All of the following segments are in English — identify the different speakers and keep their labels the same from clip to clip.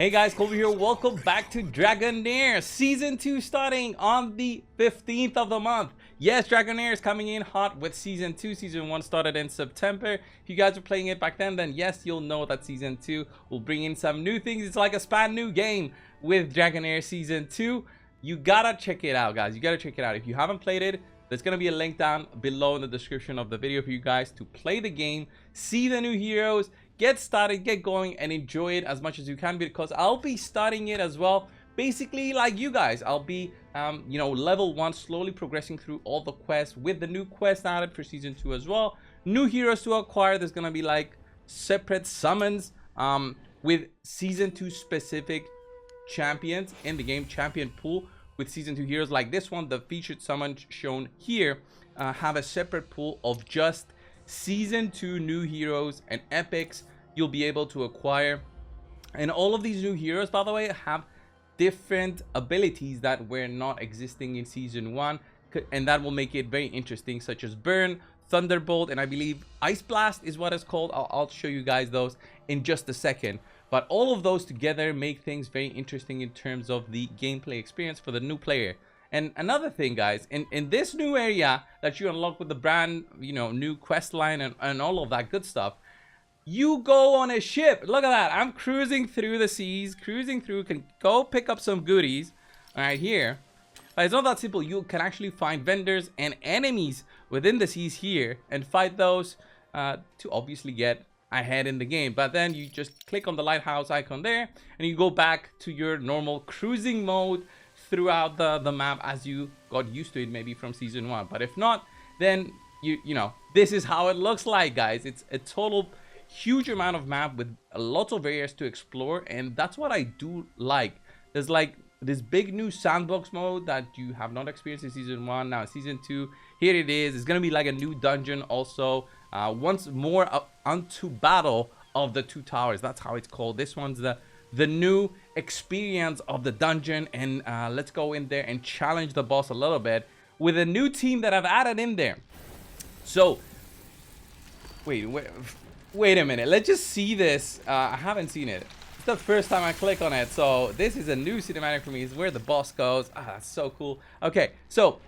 Speaker 1: Hey guys, Colby here. Welcome back to Dragonheir Season 2 starting on the 15th of the month. Yes, Dragonheir is coming in hot with Season 2. Season 1 started in September. If you guys were playing it back then yes, you'll know that Season 2 will bring in some new things. It's like a span new game with Dragonheir Season 2. You gotta check it out, guys. You gotta check it out. If you haven't played it, there's gonna be a link down below in the description of the video for you guys to play the game, see the new heroes, get started, get going, and enjoy it as much as you can, because I'll be starting it as well, basically like you guys. I'll be level 1, slowly progressing through all the quests with the new quest added for season 2 as well. New heroes to acquire. There's gonna be like separate summons with season 2 specific champions in the game, champion pool with season 2 heroes like this one. The featured summon shown here have a separate pool of just season 2 new heroes and epics you'll be able to acquire. And all of these new heroes, by the way, have different abilities that were not existing in season 1, and that will make it very interesting, such as Burn, Thunderbolt, and I believe Ice Blast is what it's called. I'll show you guys those in just a second. But all of those together make things very interesting in terms of the gameplay experience for the new player. And another thing, guys, in this new area that you unlock with the brand, new quest line and all of that good stuff, you go on a ship. Look at that. I'm cruising through the seas, can go pick up some goodies right here. But it's not that simple. You can actually find vendors and enemies within the seas here and fight those to obviously get ahead in the game. But then you just click on the lighthouse icon there and you go back to your normal cruising mode throughout the map as you got used to it maybe from season 1. But if not, then you know this is how it looks like, guys. It's a total huge amount of map with a lot of areas to explore, and that's what I do like. There's like this big new sandbox mode that you have not experienced in season 1. Now season 2, here it is. It's gonna be like a new dungeon also, once more onto battle of the 2 towers. That's how it's called. This one's the new experience of the dungeon, and let's go in there and challenge the boss a little bit with a new team that I've added in there. So wait a minute, let's just see this. I haven't seen it. It's the first time I click on it, so this is a new cinematic for me. It's where the boss goes. That's so cool. Okay, so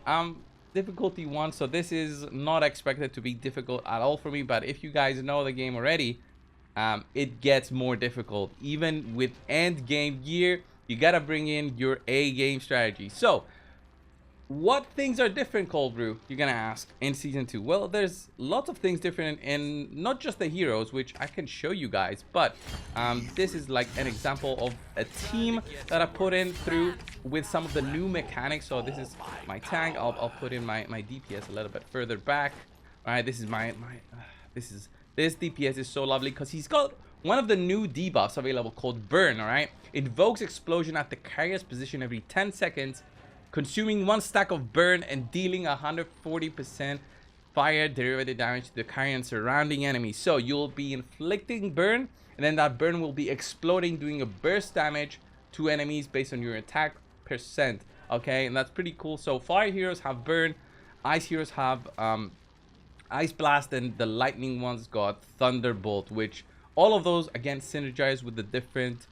Speaker 1: difficulty 1, so this is not expected to be difficult at all for me, but if you guys know the game already, it gets more difficult. Even with end game gear, you gotta bring in your A game strategy. So what things are different, Cold Brew, you're gonna ask, in season 2? Well, there's lots of things different in not just the heroes, which I can show you guys, but this is like an example of a team that I put in through with some of the new mechanics. So this is my tank. I'll put in my DPS a little bit further back. All right, this is this DPS is so lovely because he's got one of the new debuffs available called Burn. All right, invokes explosion at the carrier's position every 10 seconds, consuming 1 stack of burn and dealing 140% fire derivative damage to the carrier and surrounding enemies. So you'll be inflicting burn, and then that burn will be exploding, doing a burst damage to enemies based on your attack percent. Okay, and that's pretty cool. So fire heroes have burn, ice heroes have Ice Blast, and the lightning ones got Thunderbolt, which all of those again synergize with the different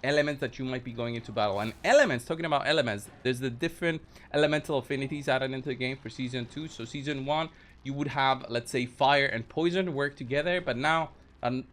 Speaker 1: elements that you might be going into battle. And elements, talking about elements, there's the different elemental affinities added into the game for season 2. So season 1, you would have, let's say, fire and poison work together, but now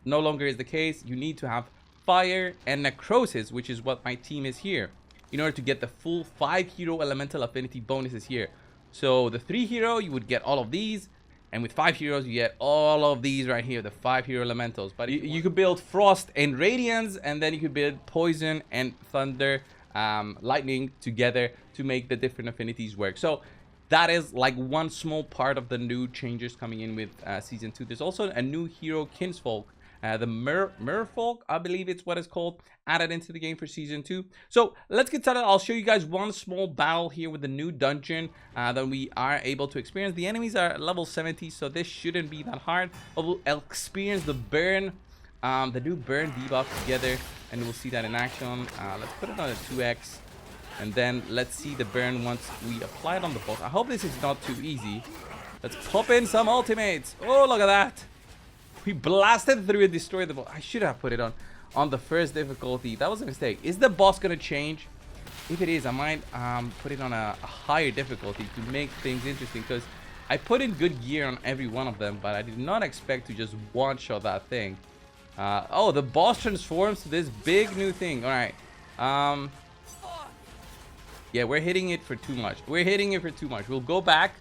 Speaker 1: no longer is the case. You need to have fire and necrosis, which is what my team is here, in order to get the full 5 hero elemental affinity bonuses here. So the 3 hero, you would get all of these, and with 5 heroes you get all of these right here, the 5 hero elementals. But you could build frost and radiance, and then you could build poison and thunder, lightning together to make the different affinities work. So that is like one small part of the new changes coming in with season 2. There's also a new hero, Kinsfolk, the Merfolk, I believe it's what it's called, added into the game for season 2. So let's get started. I'll show you guys one small battle here with the new dungeon that we are able to experience. The enemies are level 70, so this shouldn't be that hard. But we'll experience the burn, the new burn debuff together, and we'll see that in action. Let's put it on a 2x, and then let's see the burn once we apply it on the boss. I hope this is not too easy. Let's pop in some ultimates. Oh, look at that. We blasted through and destroyed the boss. I should have put it on on the first difficulty. That was a mistake. Is the boss gonna change? If it is, I might put it on a higher difficulty to make things interesting, because I put in good gear on every one of them, but I did not expect to just one-shot that thing. Oh, the boss transforms to this big new thing. All right. Yeah, we're hitting it for too much. We're hitting it for too much. We'll go back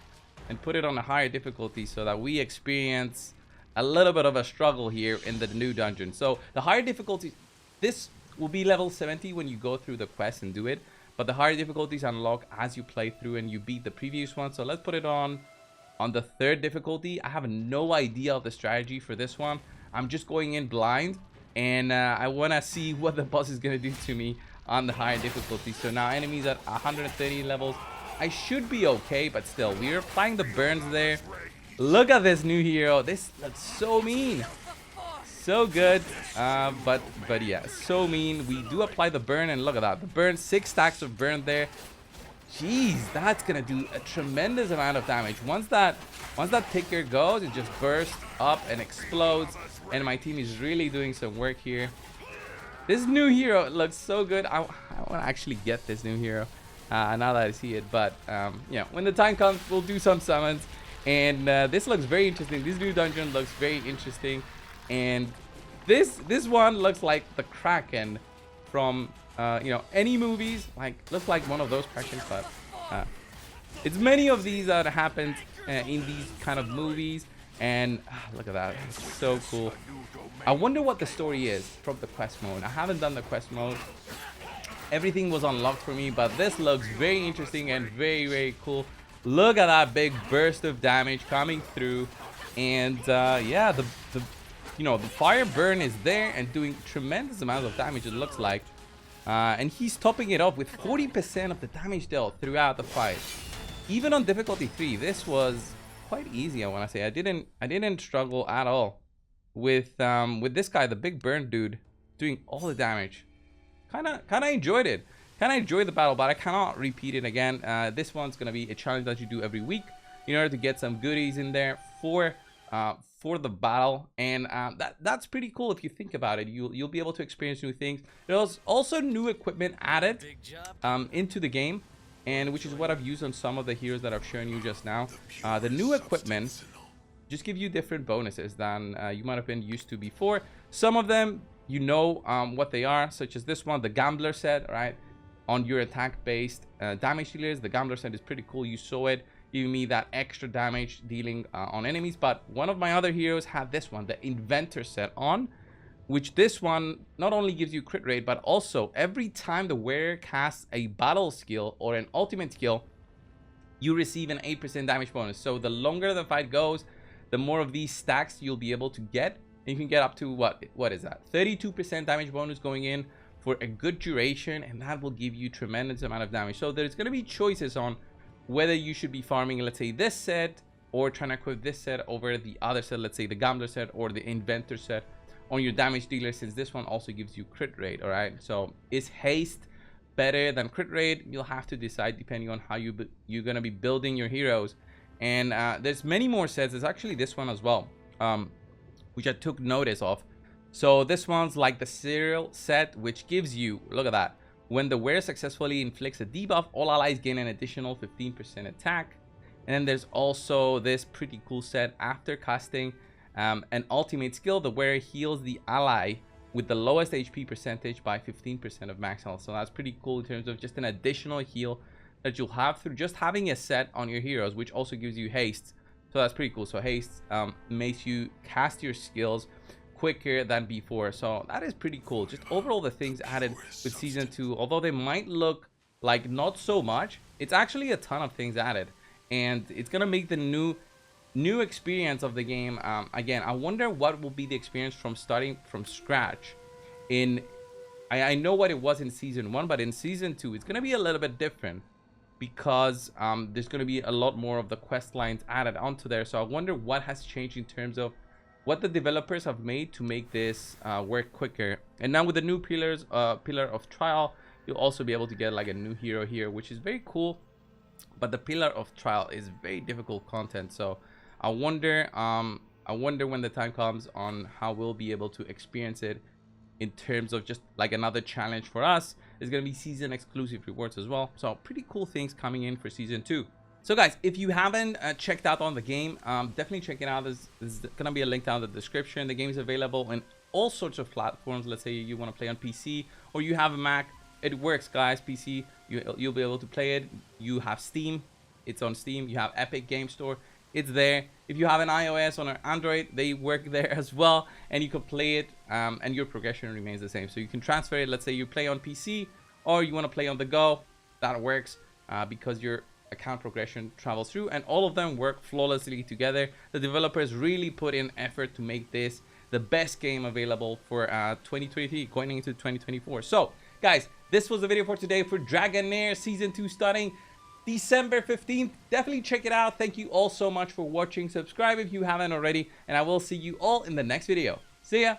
Speaker 1: and put it on a higher difficulty so that we experience a little bit of a struggle here in the new dungeon. So the higher difficulty, this will be level 70 when you go through the quest and do it, but the higher difficulties unlock as you play through and you beat the previous one. So let's put it on the third difficulty. I have no idea of the strategy for this one. I'm just going in blind, and I want to see what the boss is going to do to me on the higher difficulty. So now enemies at 130 levels. I should be okay, but still, we're applying the burns there. Look at this new hero. This looks so mean. So good. But yeah, so mean. We do apply the burn, and look at that. The burn, 6 stacks of burn there. Jeez, that's gonna do a tremendous amount of damage. Once that ticker goes, it just bursts up and explodes. And my team is really doing some work here. This new hero looks so good. I want to actually get this new hero now that I see it. But yeah, when the time comes, we'll do some summons. And this looks very interesting. This new dungeon looks very interesting. And this one looks like the Kraken from you know, any movies. Like, looks like one of those Krakens. But it's many of these that happen in these kind of movies. And look at that, it's so cool. I wonder what the story is from the quest mode. I haven't done the quest mode. Everything was unlocked for me, but this looks very interesting and very, very cool. Look at that big burst of damage coming through. And yeah, the you know, the fire burn is there and doing tremendous amounts of damage, it looks like. And he's topping it off with 40% of the damage dealt throughout the fight. Even on difficulty 3, this was quite easy. I want to say I didn't struggle at all with this guy, the big burn dude, doing all the damage. Kind of enjoyed it. Kind of enjoyed the battle, but I cannot repeat it again. This one's gonna be a challenge that you do every week in order to get some goodies in there for the battle, and that's pretty cool if you think about it. You'll be able to experience new things. There's also new equipment added into the game, and which is what I've used on some of the heroes that I've shown you just now. The new equipment just give you different bonuses than you might have been used to before. Some of them, you know what they are, such as this one, the Gambler set, right? On your attack-based damage dealers, the Gambler set is pretty cool. You saw it, giving me that extra damage dealing on enemies. But one of my other heroes had this one, the Inventor set on, which this one not only gives you crit rate, but also every time the wearer casts a battle skill or an ultimate skill, you receive an 8% damage bonus. So the longer the fight goes, the more of these stacks you'll be able to get. And you can get up to what is that? 32% damage bonus going in for a good duration, and that will give you tremendous amount of damage. So there's going to be choices on whether you should be farming, let's say, this set, or trying to equip this set over the other set, let's say the Gambler set or the Inventor set on your damage dealer, since this one also gives you crit rate. All right, so is haste better than crit rate? You'll have to decide depending on how you're going to be building your heroes. And there's many more sets. There's actually this one as well, which I took notice of. So this one's like the serial set, which gives you, look at that, when the wearer successfully inflicts a debuff, all allies gain an additional 15% attack. And then there's also this pretty cool set, after casting an ultimate skill, the wearer heals the ally with the lowest HP percentage by 15% of max health. So that's pretty cool in terms of just an additional heal that you'll have through just having a set on your heroes, which also gives you haste. So that's pretty cool. So haste makes you cast your skills quicker than before. So that is pretty cool. Just overall, the things added with season 2, although they might look like not so much, it's actually a ton of things added, and it's gonna make the new experience of the game. Again, I wonder what will be the experience from starting from scratch. I know what it was in season 1, but in season 2 it's gonna be a little bit different, because there's going to be a lot more of the quest lines added onto there. So I wonder what has changed in terms of what the developers have made to make this work quicker. And now with the new pillar of trial, you'll also be able to get like a new hero here, which is very cool. But the pillar of trial is very difficult content. So I wonder when the time comes on how we'll be able to experience it in terms of just like another challenge for us. There's going to be season exclusive rewards as well. So pretty cool things coming in for season 2. So guys, if you haven't checked out on the game, definitely check it out. There's going to be a link down in the description. The game is available in all sorts of platforms. Let's say you want to play on PC or you have a Mac. It works, guys. PC, you'll be able to play it. You have Steam. It's on Steam. You have Epic Game Store. It's there. If you have an iOS or an Android, they work there as well, and you can play it, and your progression remains the same. So you can transfer it. Let's say you play on PC or you want to play on the go. That works because your account progression travels through, and all of them work flawlessly together. The developers really put in effort to make this the best game available for 2023 going into 2024. So guys, this was the video for today for Dragonheir Season 2 starting December 15th. Definitely check it out. Thank you all so much for watching. Subscribe if you haven't already, and I will see you all in the next video. See ya.